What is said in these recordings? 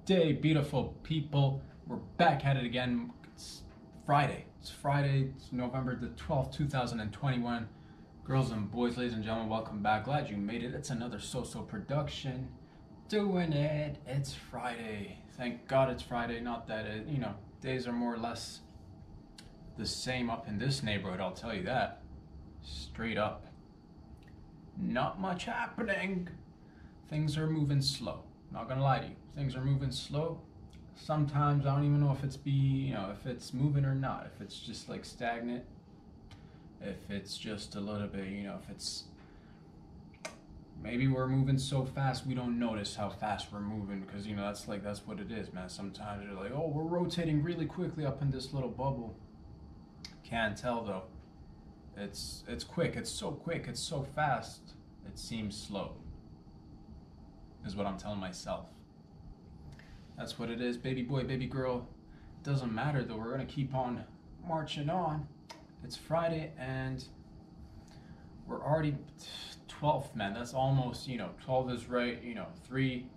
day, beautiful people. We're back at it again. It's Friday. It's November the 12th, 2021. Girls and boys, ladies and gentlemen, welcome back. Glad you made it. It's another So-So production. Doing it. It's Friday. Thank God it's Friday. Not that days are more or less the same up in this neighborhood, I'll tell you that. Straight up. Not much happening. Things are moving slow. Not gonna lie to you. Things are moving slow. Sometimes I don't even know if if it's moving or not. If it's just like stagnant. If it's just a little bit, if it's maybe we're moving so fast we don't notice how fast we're moving, because that's what it is, man. Sometimes you're like, oh, we're rotating really quickly up in this little bubble. Can't tell though. It's quick. It's so quick. It's so fast. It seems slow. Is what I'm telling myself. That's what it is, baby boy, baby girl. Doesn't matter though. We're gonna keep on marching on. It's Friday and we're already 12th, man. That's almost 12 is right. 3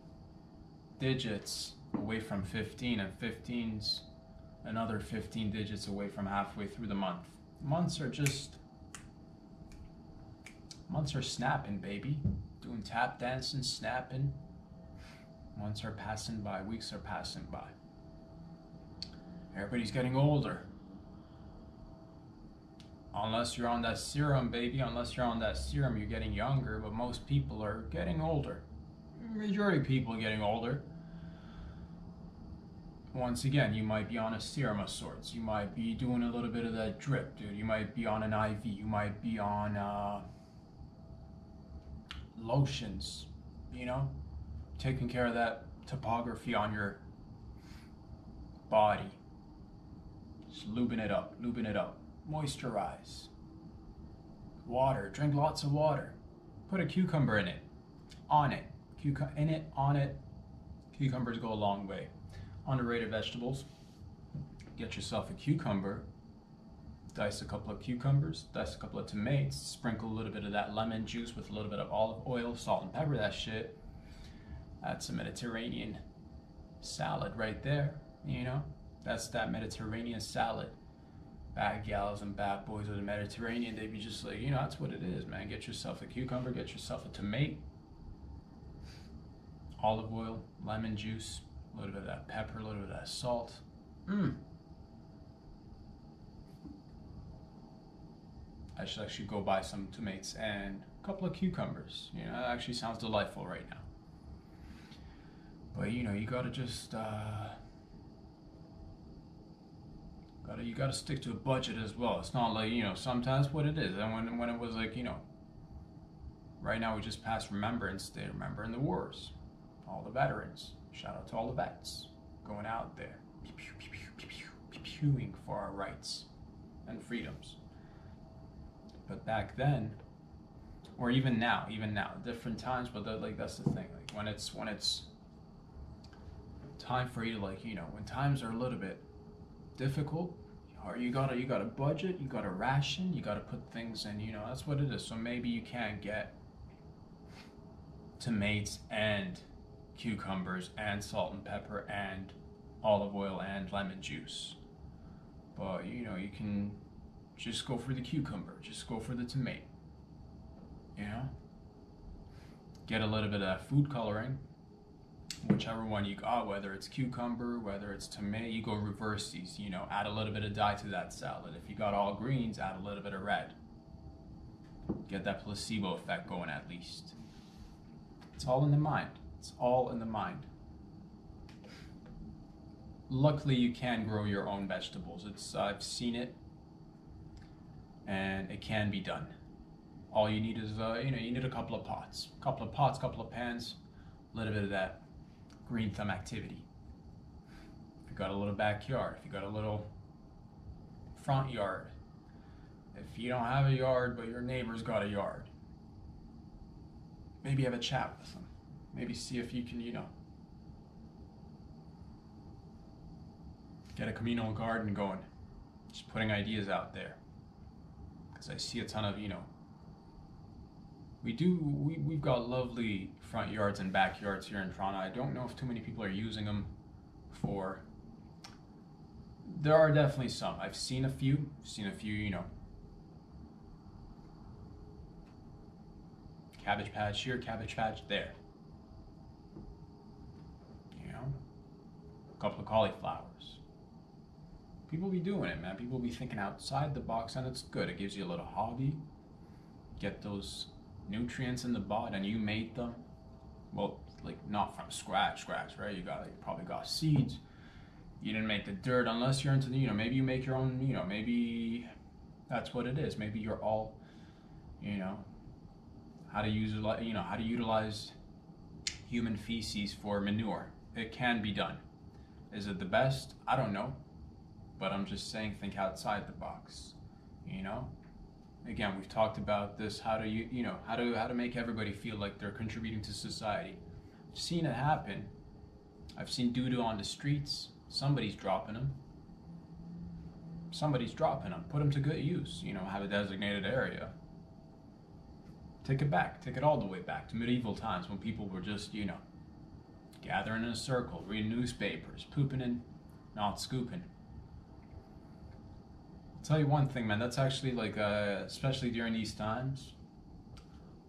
digits away from 15, and 15's another 15 digits away from halfway through the month. Months are snapping, baby. Doing tap dancing, snapping. Months are passing by, weeks are passing by. Everybody's getting older. Unless you're on that serum, baby. Unless you're on that serum, you're getting younger, but most people are getting older. Majority of people are getting older. Once again, you might be on a serum of sorts. You might be doing a little bit of that drip, dude. You might be on an IV. You might be on lotions, taking care of that topography on your body. Just lubing it up, moisturize. Water, drink lots of water. Put a cucumber in it, on it. On it. Cucumbers go a long way. Underrated vegetables. Get yourself a cucumber. Dice a couple of cucumbers, dice a couple of tomatoes, sprinkle a little bit of that lemon juice with a little bit of olive oil, salt and pepper, that shit. That's a Mediterranean salad right there, That's that Mediterranean salad. Bad gals and bad boys of the Mediterranean, they be just like, that's what it is, man. Get yourself a cucumber, get yourself a tomato, olive oil, lemon juice, a little bit of that pepper, a little bit of that salt. I should actually go buy some tomatoes and a couple of cucumbers. That actually sounds delightful right now. But you gotta just you gotta stick to a budget as well. It's not like sometimes what it is. And when it was like right now we just passed Remembrance Day, remembering the wars, all the veterans. Shout out to all the vets going out there, pew-pewing for our rights and freedoms. But back then, or even now, different times, but that's the thing. Like when it's time for you to when times are a little bit difficult, you gotta budget, you gotta ration, you gotta put things in. That's what it is. So maybe you can't get tomatoes and cucumbers and salt and pepper and olive oil and lemon juice, but you can. Just go for the cucumber. Just go for the tomato. Get a little bit of that food coloring. Whichever one you got, whether it's cucumber, whether it's tomato, you go reverse these. Add a little bit of dye to that salad. If you got all greens, add a little bit of red. Get that placebo effect going at least. It's all in the mind. It's all in the mind. Luckily, you can grow your own vegetables. I've seen it. And it can be done. All you need is, you need a couple of pots, couple of pans, a little bit of that green thumb activity. If you got a little backyard, if you got a little front yard, if you don't have a yard but your neighbor's got a yard, maybe have a chat with them. Maybe see if you can, get a communal garden going. Just putting ideas out there. Because I see a ton of, we've got lovely front yards and backyards here in Toronto. I don't know if too many people are using them. for. There are definitely some. I've seen a few, you know, cabbage patch here, cabbage patch there. You know, a couple of cauliflowers. People be doing it, man. People be thinking outside the box, and it's good. It gives you a little hobby. Get those nutrients in the bud, and you made them. Well, like not from scratch, right? You probably got seeds. You didn't make the dirt unless you're into the, you know, maybe you make your own, you know, maybe that's what it is. Maybe you're all, you know, how to utilize human feces for manure. It can be done. Is it the best? I don't know. But I'm just saying, think outside the box, you know? Again, we've talked about this, how to make everybody feel like they're contributing to society. I've seen it happen. I've seen doo-doo on the streets. Somebody's dropping them. Put them to good use, you know, have a designated area. Take it back, take it all the way back to medieval times when people were just, you know, gathering in a circle, reading newspapers, pooping and not scooping. I'll tell you one thing, man, that's actually like, especially during these times,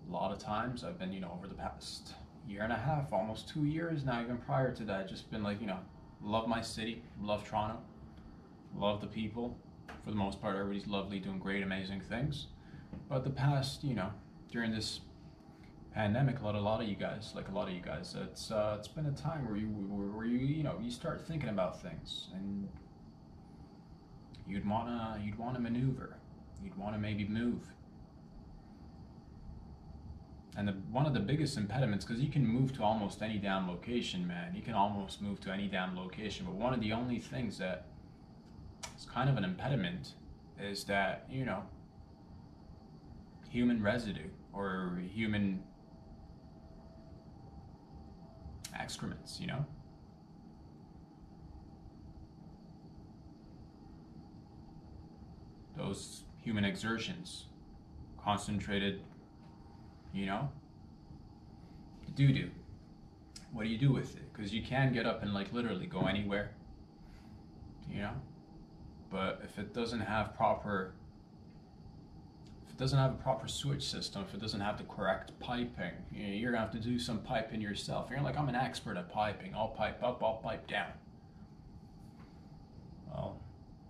a lot of times I've been, you know, over the past year and a half, almost 2 years now, even prior to that, just been like, you know, love my city, love Toronto, love the people. For the most part, everybody's lovely, doing great, amazing things. But the past, you know, during this pandemic, a lot of you guys, it's been a time where you start thinking about things, and you'd wanna maneuver, you'd wanna maybe move. And one of the biggest impediments, because you can move to almost any damn location, man. You can almost move to any damn location, but one of the only things that is kind of an impediment is that, you know, human residue or human excrements, you know? Those human exertions, concentrated, you know, doo-doo. What do you do with it? Because you can get up and like literally go anywhere, you know, but if it doesn't have a proper sewage system, if it doesn't have the correct piping, you know, you're gonna have to do some piping yourself. You're like, I'm an expert at piping. I'll pipe up, I'll pipe down. Well,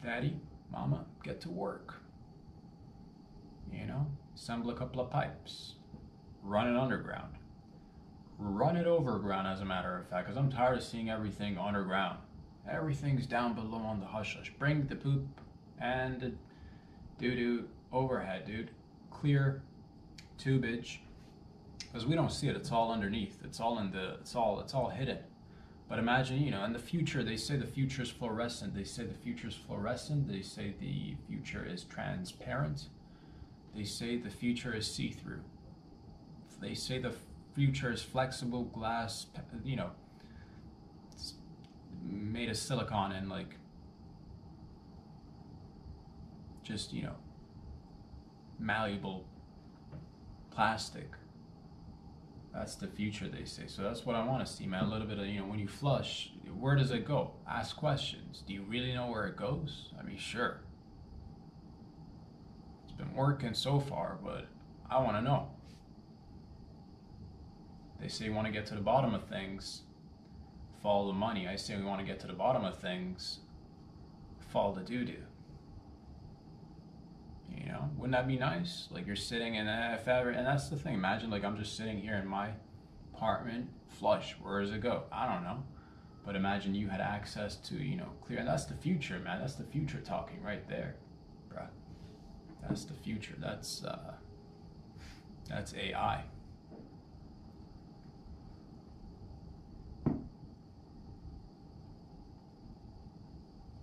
daddy, mama, get to work. You know, assemble a couple of pipes, run it underground, run it overground, as a matter of fact, because I'm tired of seeing everything underground. Everything's down below on the hush hush. Bring the poop and the doo-doo overhead, dude. Clear tubage, because we don't see it. It's all underneath. It's all hidden. But imagine, you know, in the future, they say the future is fluorescent. They say the future is fluorescent. They say the future is transparent. They say the future is see-through. They say the future is flexible glass, you know, it's made of silicon and like just, you know, malleable plastic. That's the future, they say. So that's what I want to see, man. A little bit of, you know, when you flush, where does it go? Ask questions. Do you really know where it goes? I mean, sure. It's been working so far, but I want to know. They say you want to get to the bottom of things, follow the money. I say we want to get to the bottom of things, follow the doo-doo. You know, wouldn't that be nice? Like you're sitting in and that's the thing. Imagine like I'm just sitting here in my apartment, flush. Where does it go? I don't know. But imagine you had access to, you know, clear. And that's the future, man. That's the future talking right there, bruh. That's the future. That's AI.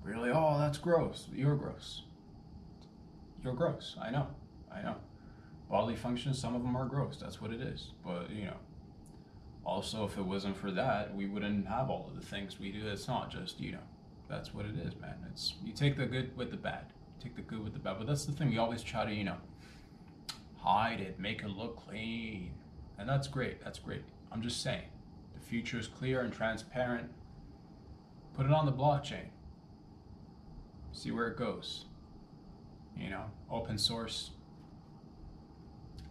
Really? Oh, that's gross. You're gross. You're gross. I know. Bodily functions, some of them are gross. That's what it is. But, you know, also, if it wasn't for that, we wouldn't have all of the things we do. It's not just, you know, that's what it is, man. It's, you take the good with the bad. Take the good with the bad. But that's the thing. We always try to, you know, hide it, make it look clean. And that's great. That's great. I'm just saying. The future is clear and transparent. Put it on the blockchain. See where it goes. You know, open source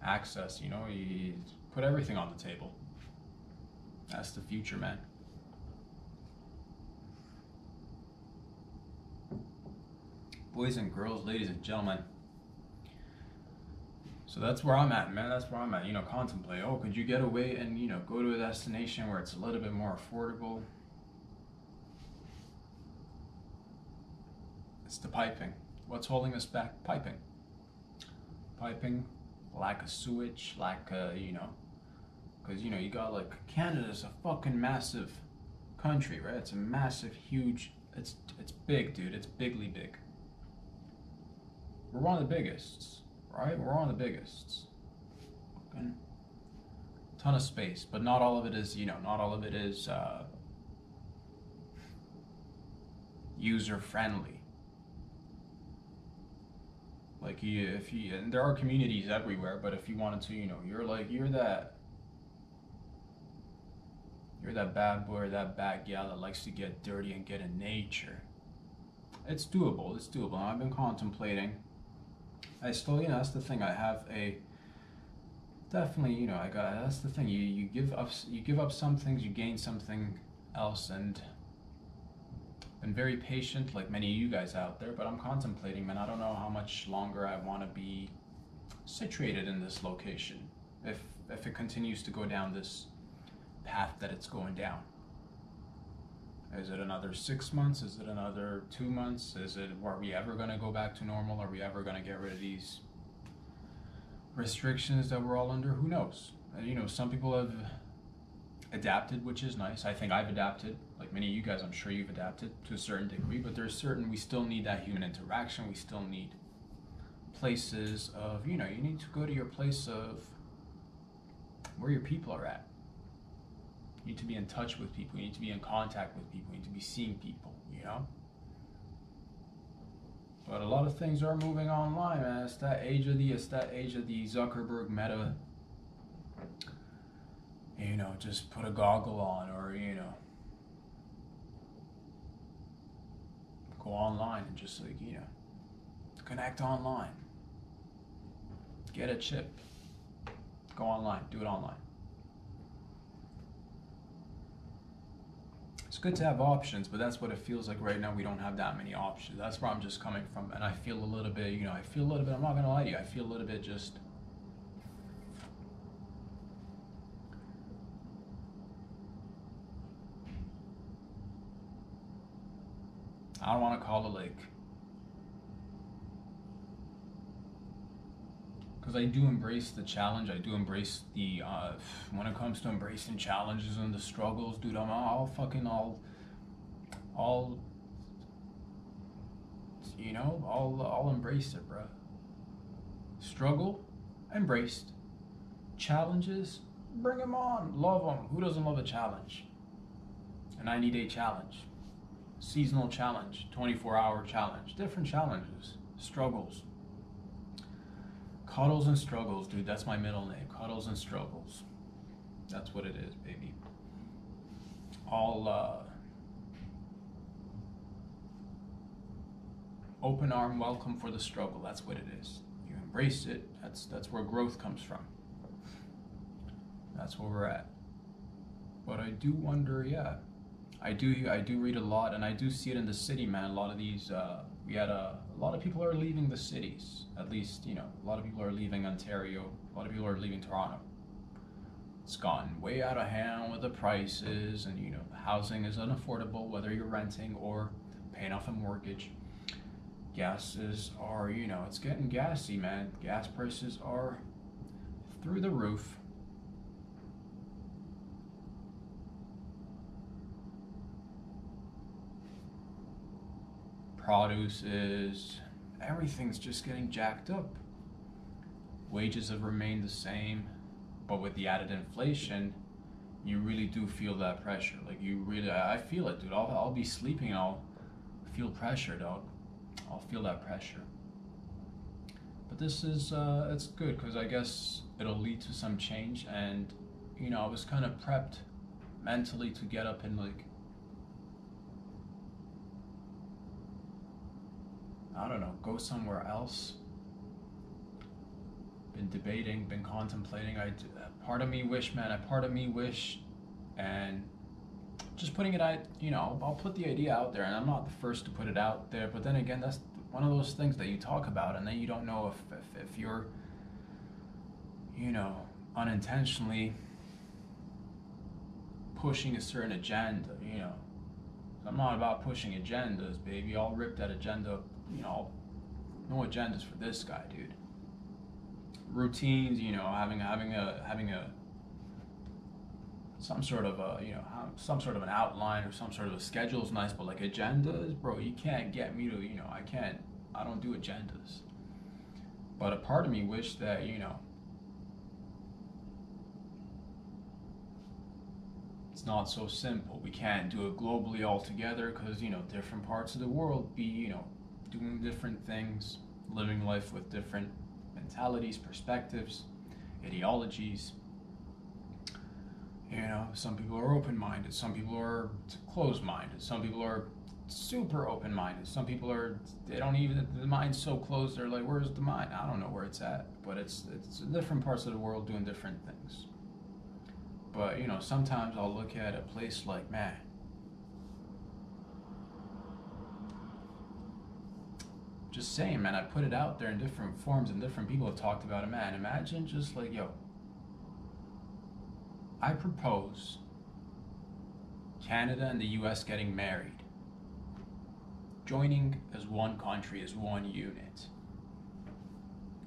access, you know, you put everything on the table. That's the future, man. Boys and girls, ladies and gentlemen. So that's where I'm at, man. That's where I'm at. You know, contemplate. Oh, could you get away and, you know, go to a destination where it's a little bit more affordable? It's the piping. What's holding us back? Piping. Piping, lack of sewage, lack of, you know, because, you know, you got like, Canada's a fucking massive country, right? It's a massive, huge, it's big, dude. It's bigly big. We're one of the biggest, right? We're one of the biggest. Fucking ton of space, but not all of it is, you know, not all of it is user friendly. Like and there are communities everywhere, but if you wanted to, you know, you're that bad boy or that bad gal that likes to get dirty and get in nature. It's doable. It's doable. I've been contemplating. I still, you know, that's the thing. I have a definitely, you know, that's the thing. You give up some things, you gain something else, and been very patient, like many of you guys out there, but I'm contemplating, man. I don't know how much longer I want to be situated in this location if it continues to go down this path that it's going down. Is it another 6 months? Is it another 2 months? Are we ever going to go back to normal? Are we ever going to get rid of these restrictions that we're all under? Who knows? And, you know, some people have adapted, which is nice. I think I've adapted. Like many of you guys, I'm sure you've adapted to a certain degree, but we still need that human interaction. We still need places of, you know, you need to go to your place of where your people are at. You need to be in touch with people. You need to be in contact with people. You need to be seeing people, you know? But a lot of things are moving online, man. It's that age of the Zuckerberg Meta. You know, just put a goggle on, or, you know, go online and just, like, you know, connect online. Get a chip. Go online. Do it online. It's good to have options, but that's what it feels like right now. We don't have that many options. That's where I'm just coming from. And I feel a little bit, you know, I'm not going to lie to you, I feel a little bit just, I don't want to call it like, because I do embrace the challenge. I do embrace the, when it comes to embracing challenges and the struggles, dude, I'll you know, I'll embrace it, bro. Struggle, embraced. Challenges, bring them on, love them. Who doesn't love a challenge? A 90-day challenge. Seasonal challenge, 24-hour challenge, different challenges, struggles. Cuddles and struggles, dude, that's my middle name. Cuddles and struggles. That's what it is, baby. All open arm welcome for the struggle. That's what it is. You embrace it. That's where growth comes from. That's where we're at. But I do wonder, yeah. I do read a lot, and I do see it in the city, man. A lot of these, a lot of people are leaving the cities. At least, you know, a lot of people are leaving Ontario. A lot of people are leaving Toronto. It's gotten way out of hand with the prices, and, you know, the housing is unaffordable, whether you're renting or paying off a mortgage. Gases are, you know, it's getting gassy, man. Gas prices are through the roof. Produce is, everything's just getting jacked up. Wages have remained the same, but with the added inflation, you really do feel that pressure. Like, I feel it, dude. I'll be sleeping and I'll feel pressure, dog. I'll feel that pressure. But this is, it's good, because I guess it'll lead to some change. And, you know, I was kind of prepped mentally to get up and, like, I don't know, go somewhere else. Been debating, been contemplating. Part of me wish, man, a part of me wish, and just putting it out, I'll put the idea out there, and I'm not the first to put it out there, but then again, that's one of those things that you talk about, and then you don't know if you're, unintentionally pushing a certain agenda, I'm not about pushing agendas, baby. I'll rip that agenda, no agendas for this guy, dude. Routines, having a some sort of an outline or some sort of a schedule is nice, but like agendas, bro, you can't get me to, I don't do agendas. But a part of me wish that, it's not so simple. We can't do it globally altogether because, different parts of the world be, doing different things, living life with different mentalities, perspectives, ideologies. Some people are open-minded, some people are closed-minded, some people are super open-minded, some people are, they don't even, the mind's so closed, they're like, where's the mind? I don't know where it's at, but it's different parts of the world doing different things. But, sometimes I'll look at a place like, man, just saying, man, I put it out there in different forms and different people have talked about it, man. Imagine just like, I propose Canada and the US getting married, joining as one country, as one unit.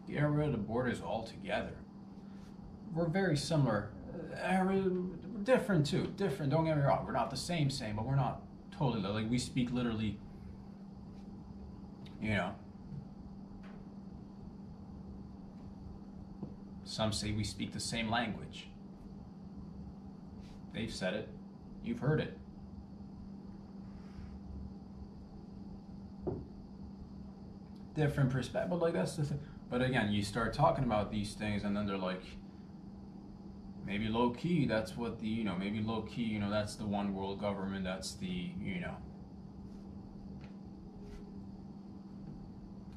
Get rid of the borders altogether. We're very similar. We're different too. Different, don't get me wrong. We're not the same, but we're not totally. Like, we speak literally, some say we speak the same language. They've said it. You've heard it. Different perspective, but like that's the thing. But again, you start talking about these things, and then they're like, maybe low key. That's what the maybe low key. That's the one world government. That's the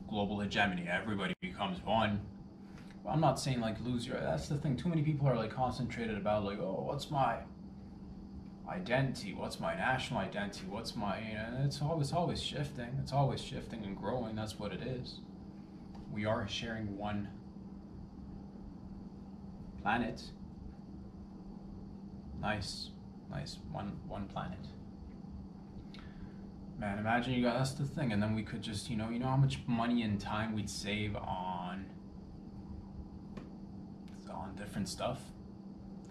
global hegemony. Everybody becomes one. Well, I'm not saying like lose your. That's the thing. Too many people are like concentrated about like, oh, what's my identity? What's my national identity? What's my, and it's always shifting. It's always shifting and growing. That's what it is. We are sharing one planet. Nice, one planet. Man, imagine you got, that's the thing, and then we could just, how much money and time we'd save on different stuff.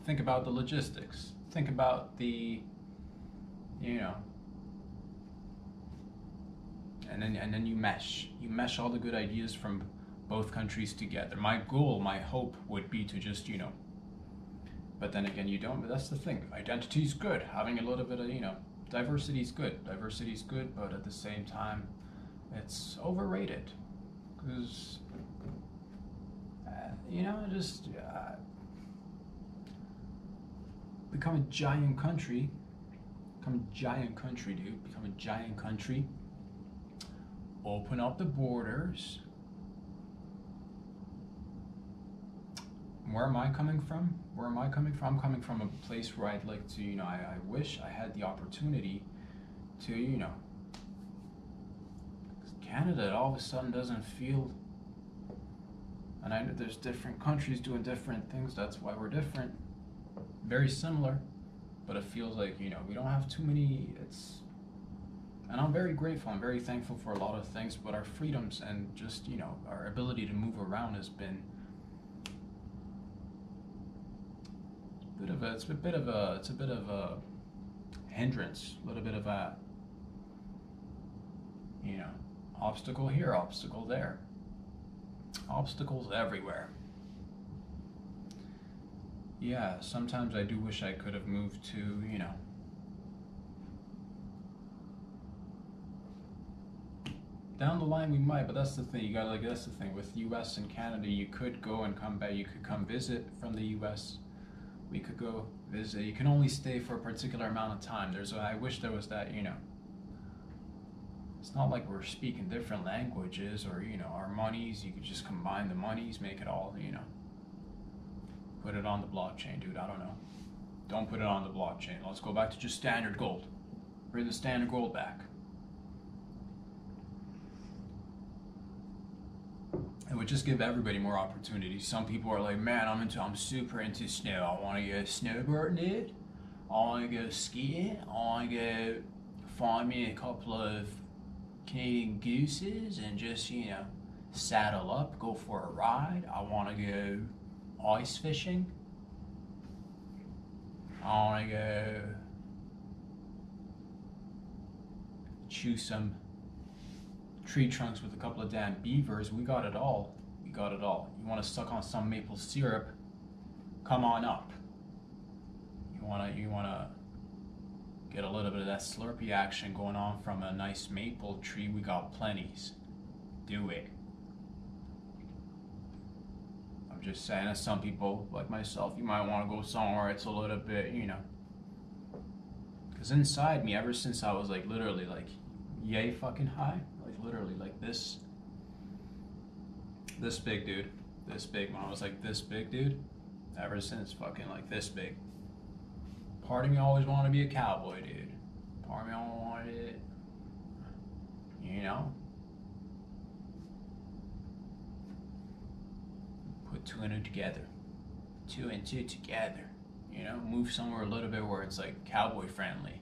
Think about the logistics. Think about the, and then you mesh all the good ideas from both countries together. My goal, my hope would be to just, but then again, you don't. But that's the thing. Identity's good. Having a little bit of, diversity's good. Diversity's good, but at the same time, it's overrated. Because, become a giant country. Become a giant country, dude. Become a giant country. Open up the borders. Where am I coming from? I'm coming from a place where I'd like to, I wish I had the opportunity to, Canada all of a sudden doesn't feel, and I know there's different countries doing different things, that's why we're different. Very similar, but it feels like, we don't have too many, and I'm very grateful, I'm very thankful for a lot of things, but our freedoms and just, our ability to move around has been it's a bit of a hindrance, a little bit of a, obstacle here, obstacle there, obstacles everywhere. Yeah, sometimes I do wish I could have moved to, down the line we might, but that's the thing, that's the thing, with US and Canada, you could go and come back, you could come visit from the US, we could go visit, you can only stay for a particular amount of time, I wish there was that, It's not like we're speaking different languages, or, you know, our monies, you could just combine the monies, make it all, you know, put it on the blockchain, dude. I don't know. Don't put it on the blockchain. Let's go back to just standard gold. Bring the standard gold back. It would just give everybody more opportunities. Some people are like, man, I'm super into snow. I want to go snowboarding, dude. I want to go skiing. I want to go find me a couple of Canadian gooses and just, you know, saddle up, go for a ride. I want to go ice fishing. I want to go chew some tree trunks with a couple of damn beavers. We got it all. We got it all. You want to suck on some maple syrup? Come on up. You wanna get a little bit of that Slurpee action going on from a nice maple tree? We got plenties. Do it. I'm just saying, as some people like myself, you might want to go somewhere it's a little bit, you know, because inside me, ever since I was like literally like yay fucking high, like literally like this big, dude, this big, when I was like this big, dude, ever since fucking like this big, part of me always wanted to be a cowboy, dude. Part of me always wanted it, you know, put two and two together, two and two together, you know, move somewhere a little bit where it's like cowboy friendly.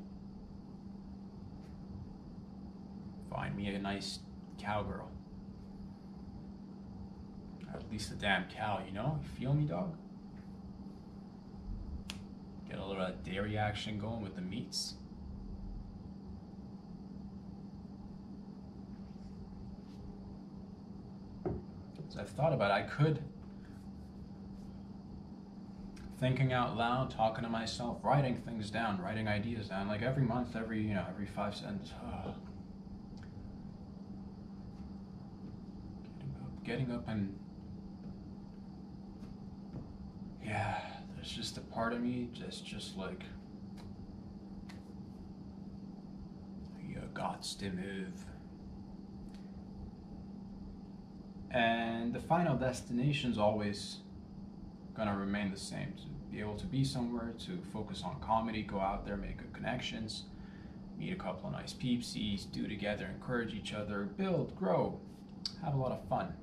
Find me a nice cowgirl. At least a damn cow, you know? You feel me, dog? Get a little of that dairy action going with the meats. So I've thought about it. I could, thinking out loud, talking to myself, writing things down, writing ideas down, like every month, every 5 cents. Getting up and, yeah, there's just a part of me just like, you gots to move. And the final destination's always gonna remain the same. To be able to be somewhere, to focus on comedy, go out there, make good connections, meet a couple of nice peepsies, do together, encourage each other, build, grow, have a lot of fun.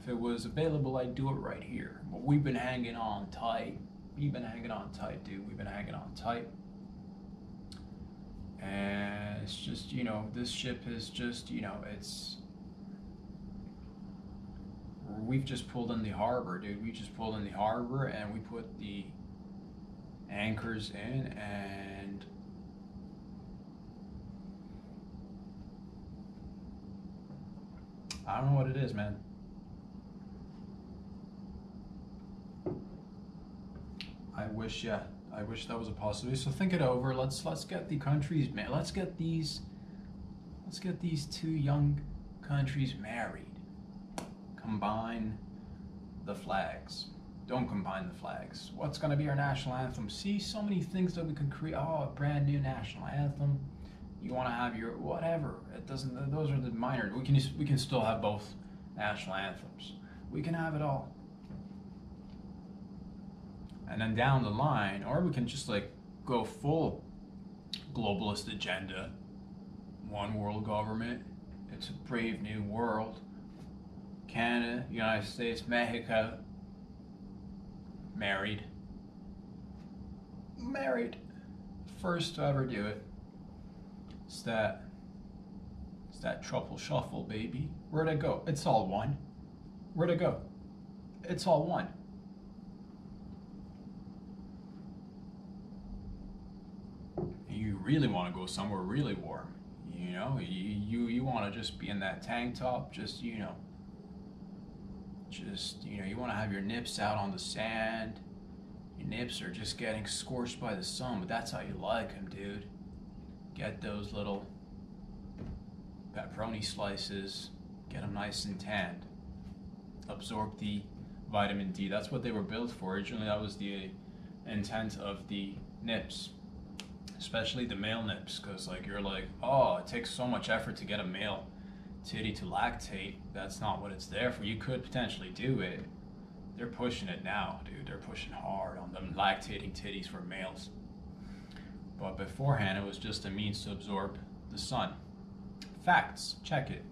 If it was available, I'd do it right here. But we've been hanging on tight. We've been hanging on tight, dude. We've been hanging on tight. And it's just, you know, this ship is just, you know, we've just pulled in the harbor, dude. We just pulled in the harbor and we put the anchors in, and I don't know what it is, man. I wish that was a possibility. So think it over. Let's get the countries, man. Let's get these two young countries married. Combine the flags. Don't combine the flags. What's gonna be our national anthem? See, so many things that we could create. Oh, a brand new national anthem. You want to have your whatever. It doesn't. Those are the minor. We can still have both national anthems. We can have it all. And then down the line, or we can just like go full globalist agenda, one world government. It's a brave new world. Canada, United States, Mexico, married. First to ever do it. It's that truffle shuffle, baby. Where'd it go? It's all one. Where'd it go? It's all one. You really want to go somewhere really warm, you know? You want to just be in that tank top, just, you know, you want to have your nips out on the sand. Your nips are just getting scorched by the sun, but that's how you like them, dude. Get those little pepperoni slices, get them nice and tanned. Absorb the vitamin D. That's what they were built for. Originally, that was the intent of the nips. especially the male nips, because like you're like, oh, it takes so much effort to get a male titty to lactate. That's not what it's there for. You could potentially do it. They're pushing it now, dude. They're pushing hard on them lactating titties for males. But beforehand, it was just a means to absorb the sun. Facts. Check it.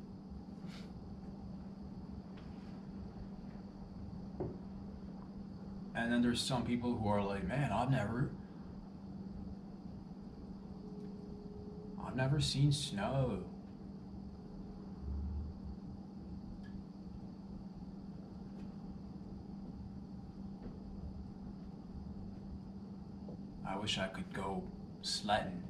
And then there's some people who are like, man, I've never seen snow. I wish I could go sledding.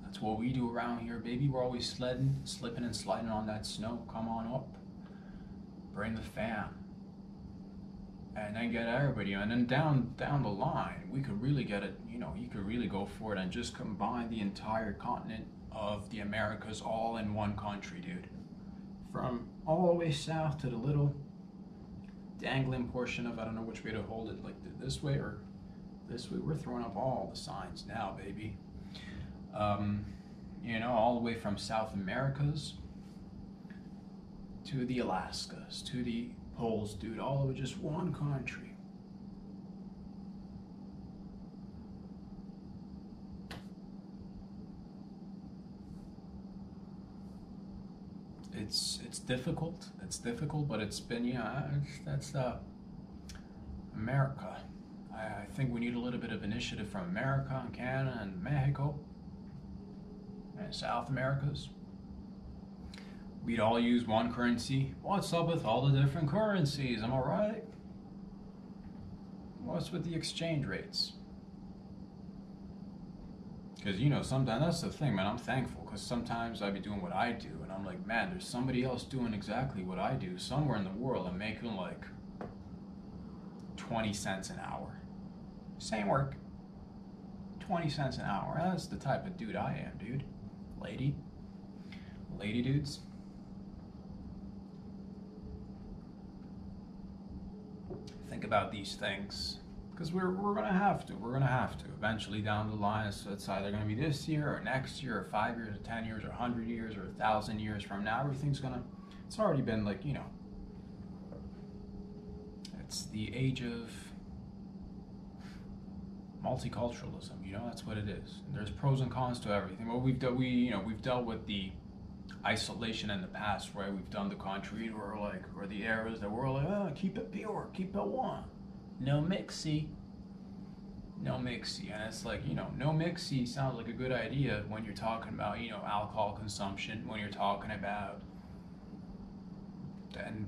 That's what we do around here, baby. We're always sledding, slipping and sliding on that snow. Come on up. Bring the fam. And then get everybody. And then down the line, we could really get it, you know, you could really go for it and just combine the entire continent of the Americas all in one country, dude. From all the way south to the little dangling portion of, I don't know which way to hold it, like this way or this way. We're throwing up all the signs now, baby. You know, all the way from South Americas to the Alaskas, to the poles, dude, all over just one country. It's difficult. It's difficult, but it's been, yeah, that's America. I think we need a little bit of initiative from America and Canada and Mexico and South Americas. We'd all use one currency. What's up with all the different currencies? Am I right? What's with the exchange rates? Because, you know, sometimes that's the thing, man. I'm thankful because sometimes I be doing what I do and I'm like, man, there's somebody else doing exactly what I do somewhere in the world and making like 20 cents an hour. Same work. 20 cents an hour. That's the type of dude I am, dude. Lady dudes. Think about these things, because we're gonna have to. We're gonna have to eventually down the line. So it's either gonna be this year or next year or 5 years or 10 years or 100 years or 1,000 years from now. Everything's gonna. It's already been like, you know. It's the age of multiculturalism. You know, that's what it is. And there's pros and cons to everything. Well, we've dealt with the isolation in the past, right? We've done the country or the eras that we're like, oh, keep it pure, keep it one. No mixy. And it's like, you know, no mixy sounds like a good idea when you're talking about, you know, alcohol consumption, when you're talking about,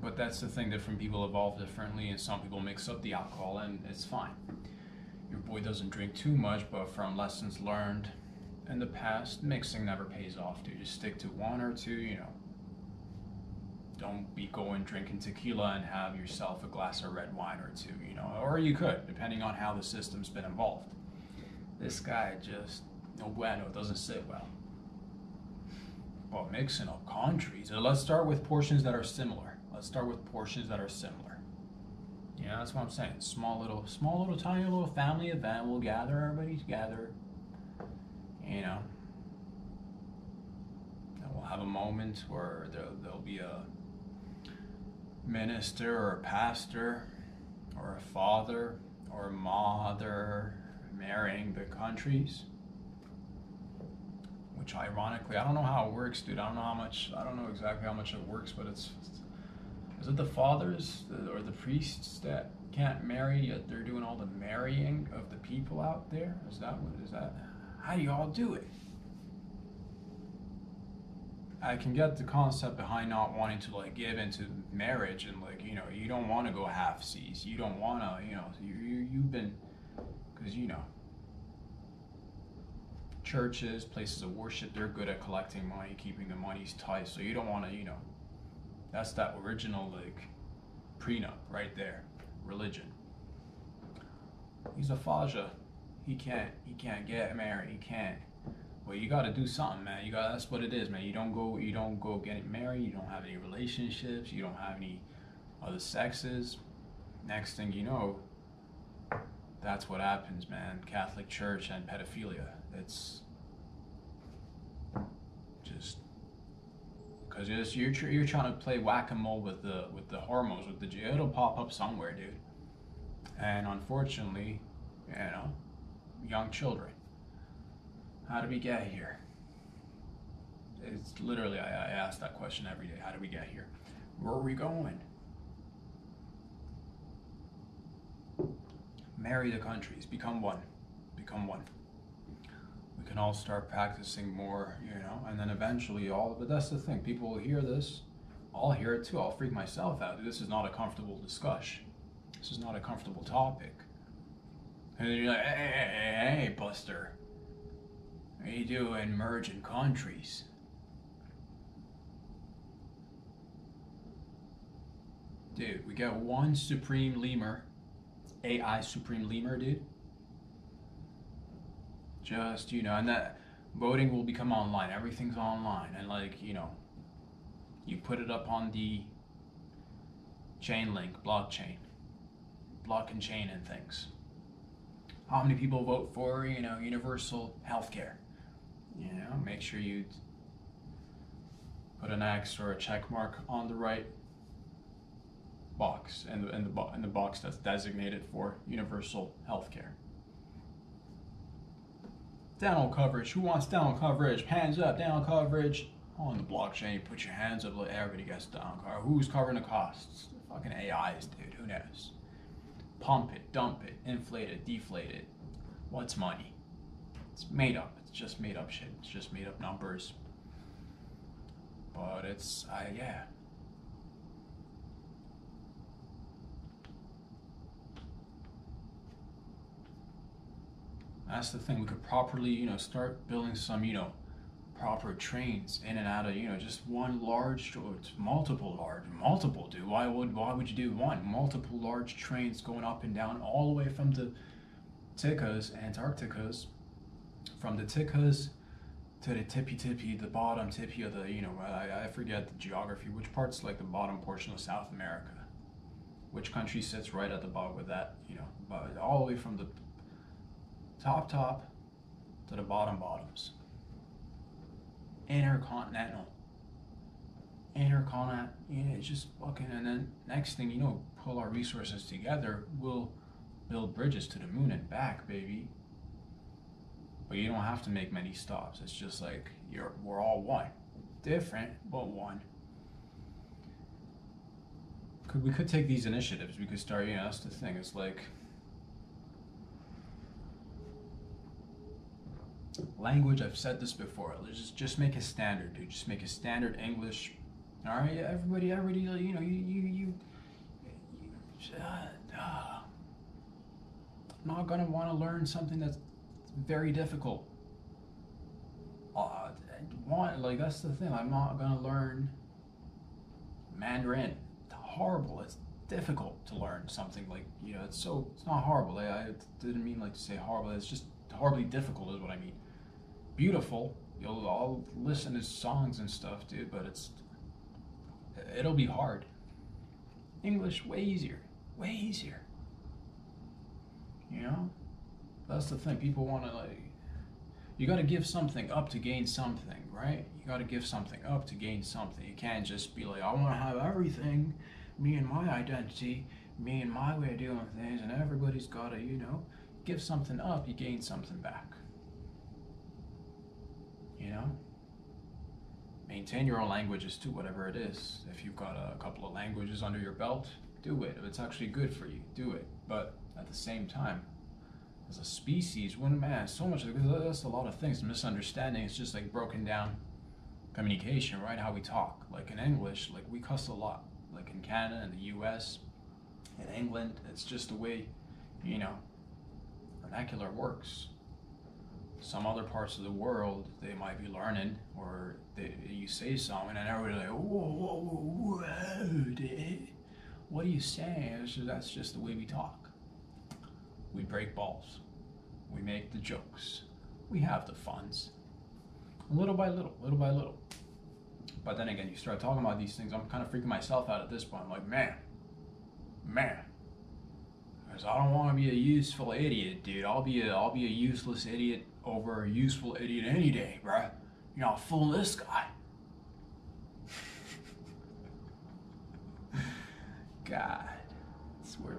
but that's the thing, different people evolve differently and some people mix up the alcohol and it's fine. Your boy doesn't drink too much, but from lessons learned in the past, mixing never pays off, dude. Just stick to one or two, you know. Don't be going drinking tequila and have yourself a glass of red wine or two, you know. Or you could, depending on how the system's been involved. This guy just, no bueno, doesn't sit well. But mixing up countries, let's start with portions that are similar. Yeah, that's what I'm saying. Small little, tiny little family event. We'll gather everybody together. You know, and we'll have a moment where there'll be a minister or a pastor or a father or a mother marrying the countries. Which ironically, I don't know how it works, dude. I don't know exactly how much it works, but is it the fathers or the priests that can't marry yet they're doing all the marrying of the people out there? Is that? How do y'all do it? I can get the concept behind not wanting to like give into marriage and like, you know, you don't want to go half-seas. You don't want to, you know, you've been, because, you know, churches, places of worship, they're good at collecting money, keeping the monies tight. So you don't want to, you know, that's that original like prenup right there, religion. He's a faja. He can't get married. He can't. Well, you got to do something, man. That's what it is, man. You don't go get married. You don't have any relationships. You don't have any other sexes. Next thing you know, That's what happens, man. Catholic Church and pedophilia. It's just because you're trying to play whack-a-mole with the hormones, with the it'll pop up somewhere, dude. And unfortunately, you know, young children. How did we get here? It's literally, I ask that question every day. How did we get here? Where are we going? Marry the countries. Become one. Become one. We can all start practicing more, you know, and then eventually but that's the thing. People will hear this. I'll hear it too. I'll freak myself out. This is not a comfortable discussion. This is not a comfortable topic. And then you're like, hey, Buster. What are you doing merging countries? Dude, we got one supreme lemur, AI supreme lemur, dude. Just, you know, and that voting will become online. Everything's online. And like, you know, you put it up on the chain link, blockchain, block and chain and things. How many people vote for, you know, universal healthcare? You know, make sure you put an X or a check mark on the right box in the box that's designated for universal healthcare. Dental coverage. Who wants dental coverage? Hands up. Dental coverage. On the blockchain, you put your hands up. Like everybody gets dental coverage. Who's covering the costs? Fucking AIs, dude. Who knows? Pump it, dump it, inflate it, deflate it. What's money? It's made up. It's just made up shit. It's just made up numbers. But it's, yeah. That's the thing. We could properly, you know, start building some, you know, proper trains in and out of, you know, just one large, or multiple, dude. Why would you do one? Multiple large trains going up and down all the way from the Ticas, Antarcticas, from the Ticas to the the bottom tippy of the, you know, I forget the geography, which part's like the bottom portion of South America. Which country sits right at the bottom with that, you know, but all the way from the top to the bottoms. Intercontinental, you know, it's just fucking, and then next thing you know, pull our resources together, we'll build bridges to the moon and back, baby. But you don't have to make many stops. It's just like we're all one, different but one. We could take these initiatives. We could start, you know, that's the thing. It's like language. I've said this before. Just make a standard, dude. Just make a standard English. All right, everybody. You know, you I'm not gonna want to learn something that's very difficult. Like that's the thing. I'm not gonna learn Mandarin. It's horrible. It's difficult to learn something like, you know. It's not horrible. I didn't mean like to say horrible. It's just horribly difficult is what I mean. Beautiful. I'll listen to songs and stuff, dude. But it'll be hard. English way easier. Way easier. You know? That's the thing. People want to, like, you got to give something up to gain something, right? You got to give something up to gain something. You can't just be like, I want to have everything, me and my identity, me and my way of doing things, and everybody's got to, you know, give something up, you gain something back. You know? Maintain your own languages too, whatever it is. If you've got a couple of languages under your belt, do it. If it's actually good for you, do it. But at the same time, as a species, so much, because that's a lot of things. Misunderstanding is just like broken down communication, right? How we talk. Like in English, like we cuss a lot. Like in Canada and the US, in England, it's just the way, you know, vernacular works. Some other parts of the world, they might be learning, or you say something and everybody's like, whoa, what are you saying? That's just the way we talk. We break balls. We make the jokes. We have the funs. Little by little, little by little. But then again, you start talking about these things, I'm kind of freaking myself out at this point. I'm like, man, Because I don't want to be a useful idiot, dude. I'll be a useless idiot over a useful idiot any day, bruh. You're not fooling this guy. God.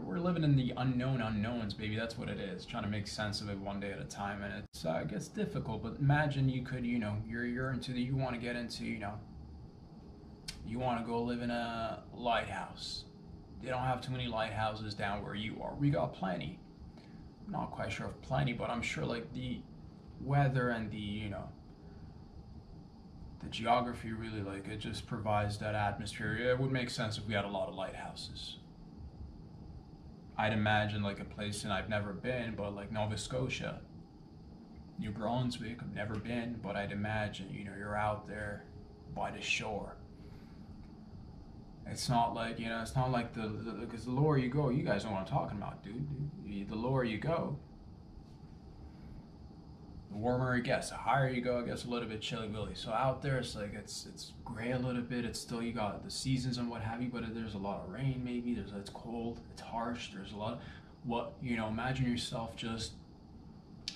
We're living in the unknown unknowns, baby. That's what it is. Trying to make sense of it one day at a time, and it gets difficult. But imagine you could, you're into you want to get into, you want to go live in a lighthouse. They don't have too many lighthouses down where you are. We got plenty. I'm not quite sure of plenty, but I'm sure like the weather and the geography really, like, it just provides that atmosphere. It would make sense if we had a lot of lighthouses. I'd imagine like a place, and I've never been, but like Nova Scotia, New Brunswick, I've never been, but I'd imagine, you're out there by the shore. It's not like, it's not like because the lower you go, you guys know what I'm talking about, dude. The lower you go, the warmer it gets. The higher you go, it gets a little bit chilly-willy. So out there, it's like, it's gray a little bit. It's still, you got the seasons and what have you, but there's a lot of rain maybe. It's cold, it's harsh. There's a lot of, imagine yourself just,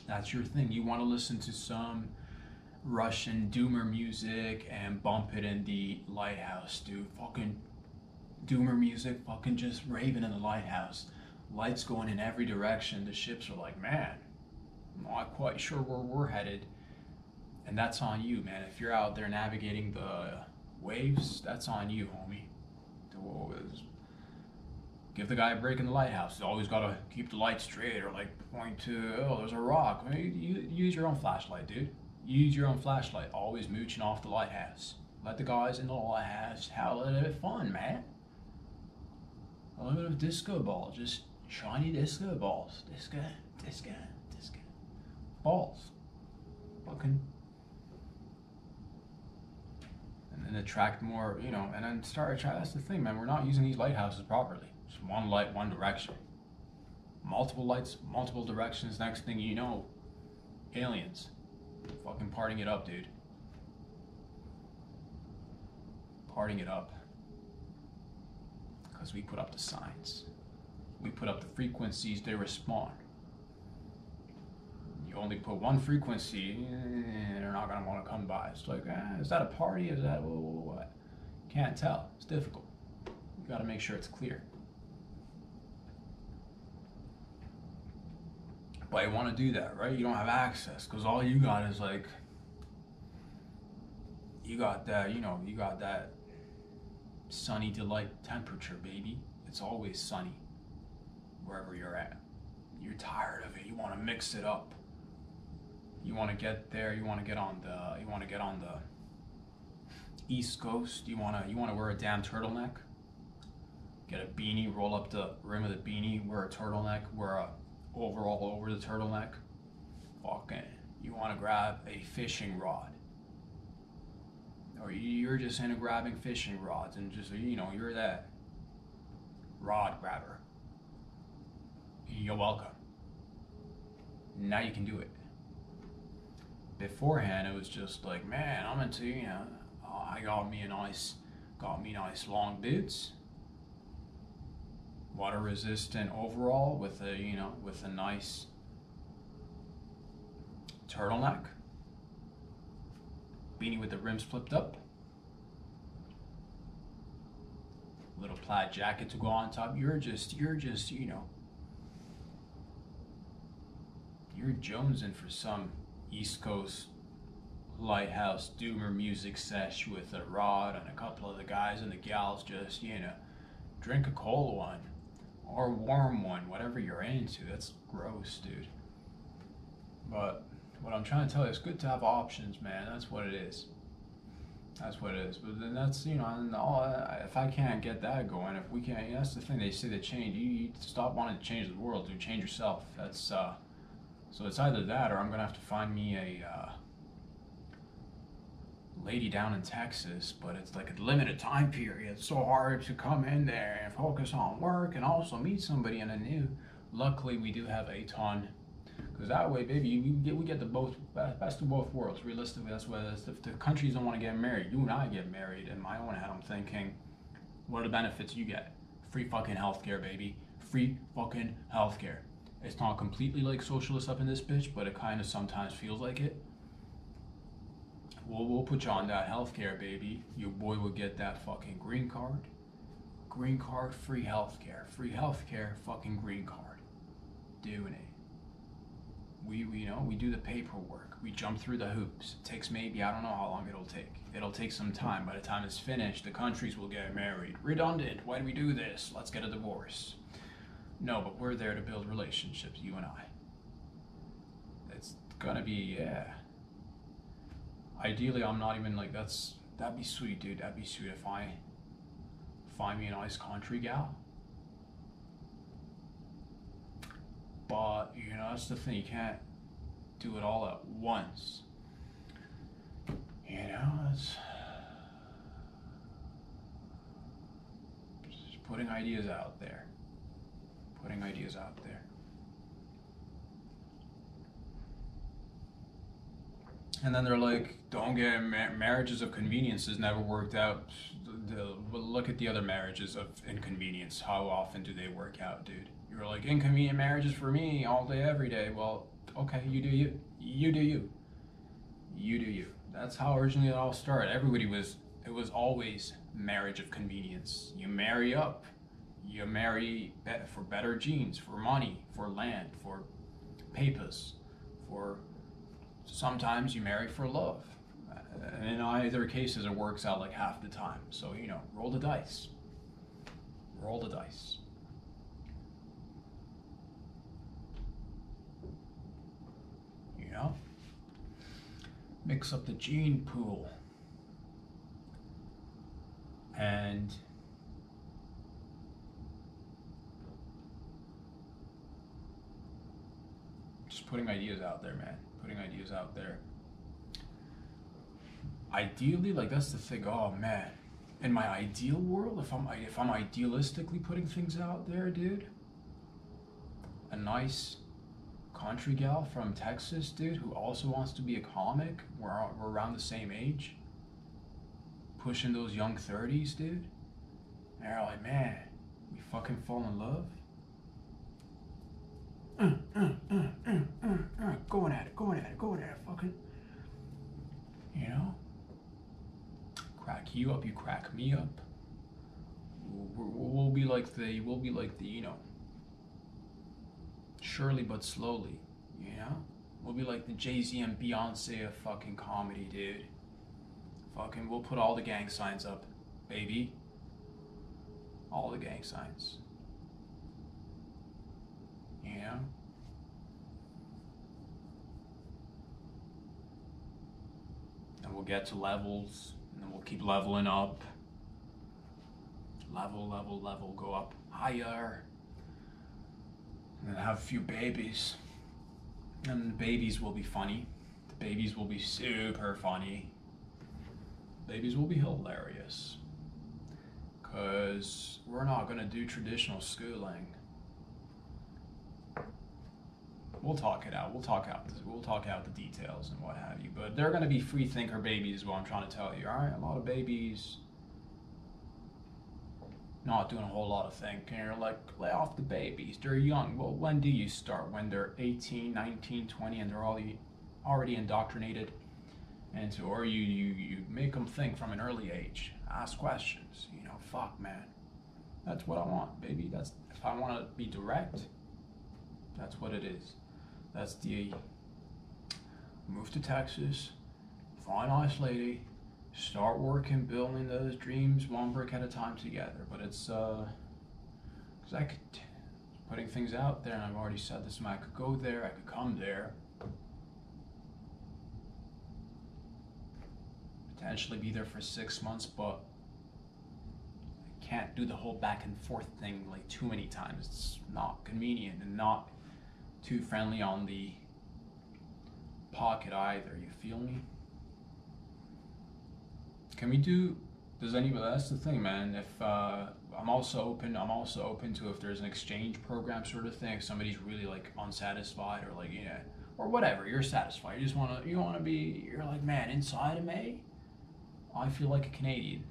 that's your thing. You want to listen to some Russian doomer music and bump it in the lighthouse, dude. Fucking doomer music, fucking just raving in the lighthouse. Lights going in every direction. The ships are like, man, I'm not quite sure where we're headed. And that's on you, man. If you're out there navigating the waves, that's on you, homie. Give the guy a break in the lighthouse. He's always got to keep the light straight, or like point to, oh, there's a rock. I mean, you use your own flashlight, dude. Use your own flashlight. Always mooching off the lighthouse. Let the guys in the lighthouse have a little bit of fun, man. A little bit of disco ball. Just shiny disco balls. Disco. Balls. Fucking. And then attract more, and then start. That's the thing, man. We're not using these lighthouses properly. Just one light, one direction. Multiple lights, multiple directions. Next thing you know, aliens. Fucking partying it up, dude. Partying it up. Because we put up the signs. We put up the frequencies, they respond. You only put one frequency, they're not going to want to come by. It's like, is that a party? Is that what? Can't tell. It's difficult. You got to make sure it's clear. But you want to do that, right? You don't have access, because all you got is like, you got that, you got that sunny delight temperature, baby. It's always sunny wherever you're at. You're tired of it. You want to mix it up. You want to get there. You want to get on the East Coast. You want to wear a damn turtleneck. Get a beanie, roll up the rim of the beanie, wear a turtleneck, wear a overall over the turtleneck. Fucking, you want to grab a fishing rod. Or you're just into grabbing fishing rods and just, you're that rod grabber. You're welcome. Now you can do it. Beforehand, it was just like, man, I'm into, I got me nice long boots, water resistant overall with a nice turtleneck, beanie with the rims flipped up, little plaid jacket to go on top. You're jonesing for some East Coast lighthouse doomer music sesh with a rod and a couple of the guys and the gals just, drink a cold one or warm one, whatever you're into. That's gross, dude. But what I'm trying to tell you, it's good to have options, man. That's what it is. That's what it is. But then that's, and if I can't get that going, if we can't, that's the thing. They say that change, you stop wanting to change the world, dude. Change yourself. That's, so it's either that, or I'm going to have to find me a lady down in Texas, but it's like a limited time period. It's so hard to come in there and focus on work and also meet somebody in a new. Luckily, we do have a ton. Because that way, baby, we get the best of both worlds. Realistically, that's what it is. If the countries don't want to get married, you and I get married. In my own head, I'm thinking, what are the benefits you get? Free fucking healthcare, baby. free fucking healthcare. It's not completely like socialist up in this bitch, but it kind of sometimes feels like it. We'll put you on that healthcare, baby. Your boy will get that fucking green card. Green card, free healthcare. Free healthcare, fucking green card. Doing it. We do the paperwork. We jump through the hoops. It takes maybe, I don't know how long it'll take. It'll take some time. By the time it's finished, the countries will get married. Redundant. Why do we do this? Let's get a divorce. No, but we're there to build relationships, you and I. It's gonna be, yeah. Ideally, I'm not even like, that'd be sweet, dude. That'd be sweet if I find me a nice country gal. But, you know, that's the thing. You can't do it all at once. You know, it's just putting ideas out there. Putting ideas out there. And then they're like, don't get marriages of conveniences never worked out. Look at the other marriages of inconvenience. How often do they work out, dude? You're like, inconvenient marriages for me all day, every day. Well, okay, you do you. You do you. You do you. That's how originally it all started. It was always marriage of convenience. You marry up. You marry for better genes, for money, for land, for papers, for sometimes you marry for love. And in either cases, it works out like half the time. So, you know, roll the dice. Roll the dice. You know? Mix up the gene pool. And just putting ideas out there, man. Putting ideas out there. Ideally, like, that's the thing. Oh man, in my ideal world, if I'm idealistically putting things out there, dude, a nice country gal from Texas, dude, who also wants to be a comic. We're around the same age, pushing those young 30s, dude. And they're like, man, we fucking fall in love. Going at it, fucking, you know, crack you up, you crack me up. We'll be like the, you know, surely but slowly, you know. We'll be like the Jay-Z and Beyonce of fucking comedy, dude. Fucking, we'll put all the gang signs up, baby. All the gang signs. You know? And we'll get to levels, and then we'll keep leveling up. Level, go up higher. And then have a few babies. And the babies will be funny. The babies will be super funny. Babies will be hilarious. Because we're not gonna do traditional schooling. We'll talk it out. We'll talk out the details and what have you. But they're gonna be free thinker babies is what I'm trying to tell you. Alright? A lot of babies not doing a whole lot of thinking. You're like, lay off the babies. They're young. Well, when do you start? When they're 18, 19, 20 and they're already indoctrinated into, or you make them think from an early age. Ask questions. You know, fuck, man. That's what I want, baby. That's, if I want to be direct, that's what it is. That's the move to Texas, find a nice lady, start working, building those dreams one brick at a time together. But it's because I could putting things out there, and I've already said this. I could go there, I could come there, potentially be there for 6 months, but I can't do the whole back and forth thing like too many times. It's not convenient and not too friendly on the pocket either. You feel me? Can we do? Does anybody? That's the thing, man. If I'm also open to if there's an exchange program sort of thing. If somebody's really like unsatisfied or like, yeah, or whatever, you're satisfied. You wanna be. You're like, man, inside of me, I feel like a Canadian.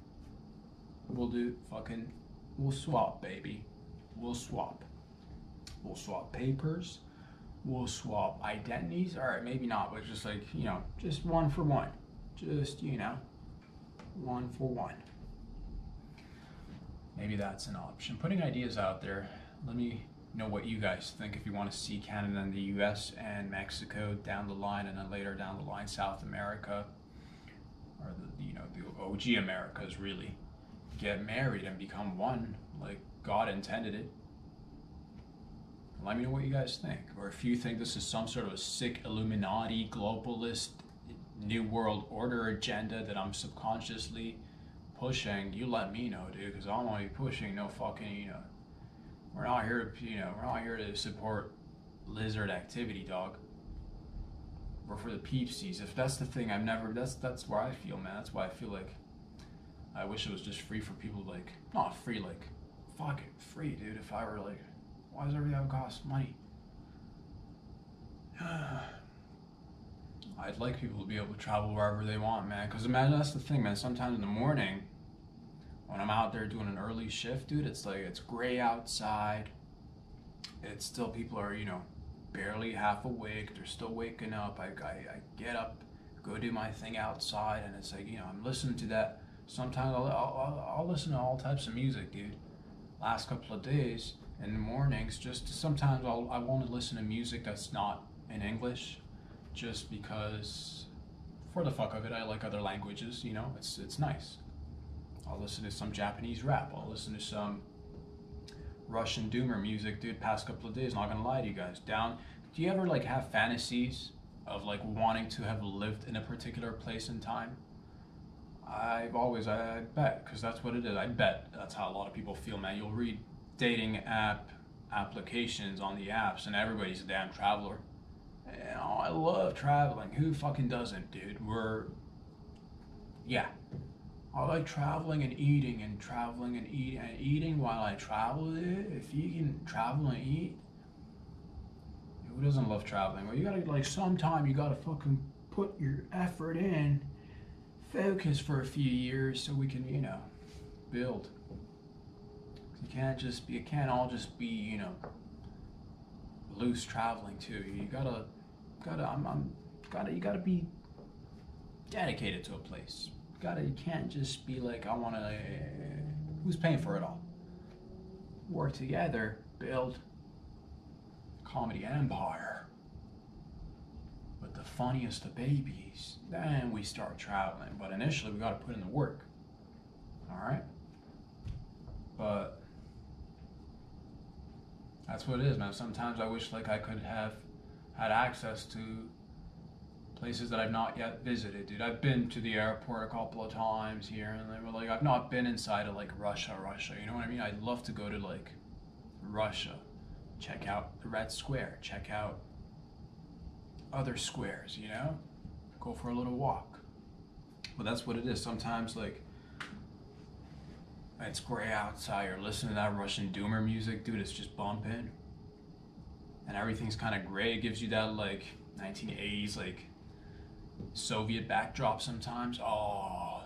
We'll swap, baby. We'll swap. We'll swap papers. We'll swap identities. All right, maybe not, but just like, you know, just one for one. Just, you know, one for one. Maybe that's an option. Putting ideas out there. Let me know what you guys think if you want to see Canada and the US and Mexico down the line, and then later down the line South America, or the, you know, the OG Americas really get married and become one like God intended it. Let me know what you guys think, or if you think this is some sort of a sick Illuminati globalist New World Order agenda that I'm subconsciously pushing. You let me know, dude, because I don't want to be pushing no fucking, you know, we're not here to, you know, we're not here to support lizard activity, dog. We're for the peepsies. If that's the thing, that's where I feel, man. That's why I feel like I wish it was just free for people, like, not free, like, fuck it, free, dude. If I were like, why does everything have to cost money? I'd like people to be able to travel wherever they want, man. Because imagine, that's the thing, man. Sometimes in the morning, when I'm out there doing an early shift, dude, it's like, it's gray outside. It's still, people are, you know, barely half awake. They're still waking up. I get up, go do my thing outside, and it's like, you know, I'm listening to that. Sometimes I'll listen to all types of music, dude. Last couple of days, in the mornings, just sometimes I want to listen to music that's not in English, just because, for the fuck of it, I like other languages, you know, it's nice. I'll listen to some Japanese rap, I'll listen to some Russian doomer music, dude. Past couple of days, not gonna lie to you guys. Do you ever like have fantasies of like wanting to have lived in a particular place and time? I bet, because that's what it is. I bet that's how a lot of people feel, man. You'll read dating applications on the apps, and everybody's a damn traveler. You know, I love traveling. Who fucking doesn't, dude? Yeah. I like traveling and eating and traveling and eating while I travel, dude. If you can travel and eat, who doesn't love traveling? Well, you gotta, like, sometime you gotta fucking put your effort in, focus for a few years so we can, you know, build. It can't all just be, you know, loose traveling too. You gotta be dedicated to a place. You can't just be like, I wanna, who's paying for it all? Work together, build comedy empire with the funniest of babies. Then we start traveling, but initially we gotta put in the work. All right? But that's what it is, man. Sometimes I wish like I could have had access to places that I've not yet visited, dude. I've been to the airport a couple of times here and there, but like I've not been inside of like Russia, you know what I mean? I'd love to go to like Russia, check out the Red Square, check out other squares, you know? Go for a little walk. But that's what it is. Sometimes like it's gray outside, you're listening to that Russian doomer music, dude, it's just bumping. And everything's kind of gray. It gives you that like 1980s like Soviet backdrop sometimes. Oh,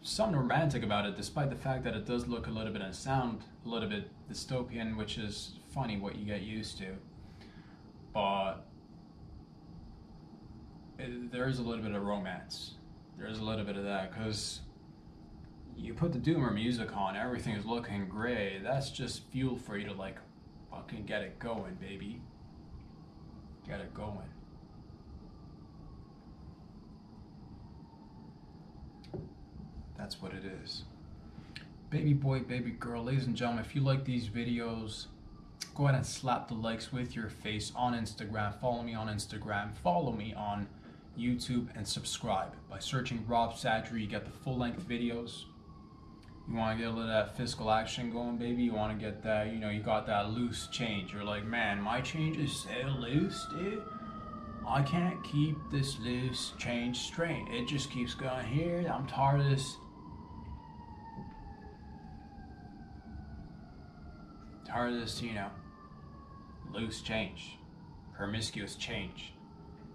something romantic about it, despite the fact that it does look a little bit and sound a little bit dystopian, which is funny what you get used to. But there is a little bit of romance. There is a little bit of that, because you put the doomer music on, everything is looking gray. That's just fuel for you to like fucking get it going, baby. Get it going. That's what it is. Baby boy, baby girl, ladies and gentlemen, if you like these videos, go ahead and slap the likes with your face on Instagram. Follow me on Instagram. Follow me on YouTube, and subscribe. By searching Rob Sadri, you get the full-length videos. You want to get a little of that fiscal action going, baby. You want to get that, you know, you got that loose change. You're like, man, my change is so loose, dude. I can't keep this loose change straight. It just keeps going here. I'm tired of this. Tired of this, you know, loose change, promiscuous change,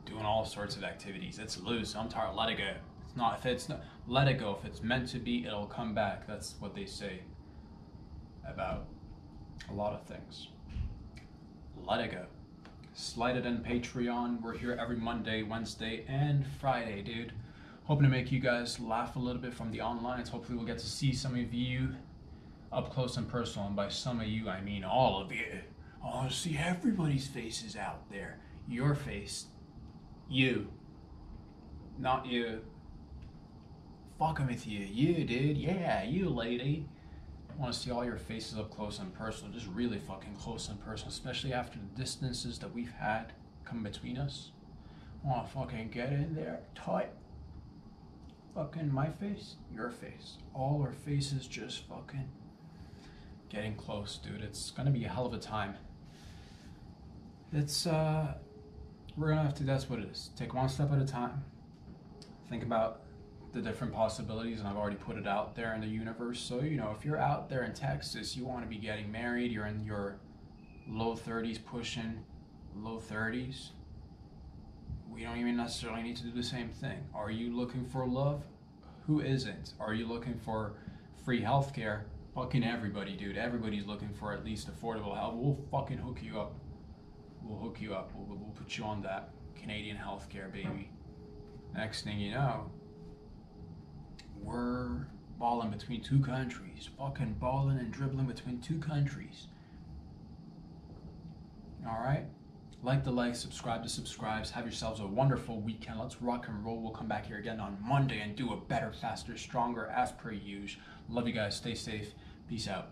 doing all sorts of activities. It's loose. I'm tired. Let it go. It's not. If it's not, let it go. If it's meant to be, it'll come back. That's what they say about a lot of things. let it go. Slide it in Patreon. We're here every Monday, Wednesday, and Friday, dude. Hoping to make you guys laugh a little bit from the online. Hopefully we'll get to see some of you up close and personal. And by some of you, I mean all of you. I want to see everybody's faces out there. Your face. You. Not you. Fucking with you. You, dude. Yeah, you, lady. I want to see all your faces up close and personal. Just really fucking close and personal. Especially after the distances that we've had come between us. I want to fucking get in there tight. Fucking my face, your face. All our faces just fucking getting close, dude. It's gonna be a hell of a time. It's, we're gonna have to, that's what it is. Take one step at a time. Think about the different possibilities, and I've already put it out there in the universe. So, you know, if you're out there in Texas, you want to be getting married, you're in your low 30s, pushing low 30s, we don't even necessarily need to do the same thing. Are you looking for love? Who isn't? Are you looking for free healthcare? Fucking everybody, dude. Everybody's looking for at least affordable health. We'll fucking hook you up. We'll hook you up. We'll put you on that Canadian healthcare, baby. Next thing you know, we're balling between two countries. Fucking balling and dribbling between two countries. Alright? Like the likes, subscribe to subscribes. Have yourselves a wonderful weekend. Let's rock and roll. We'll come back here again on Monday and do a better, faster, stronger as per usual. Love you guys. Stay safe. Peace out.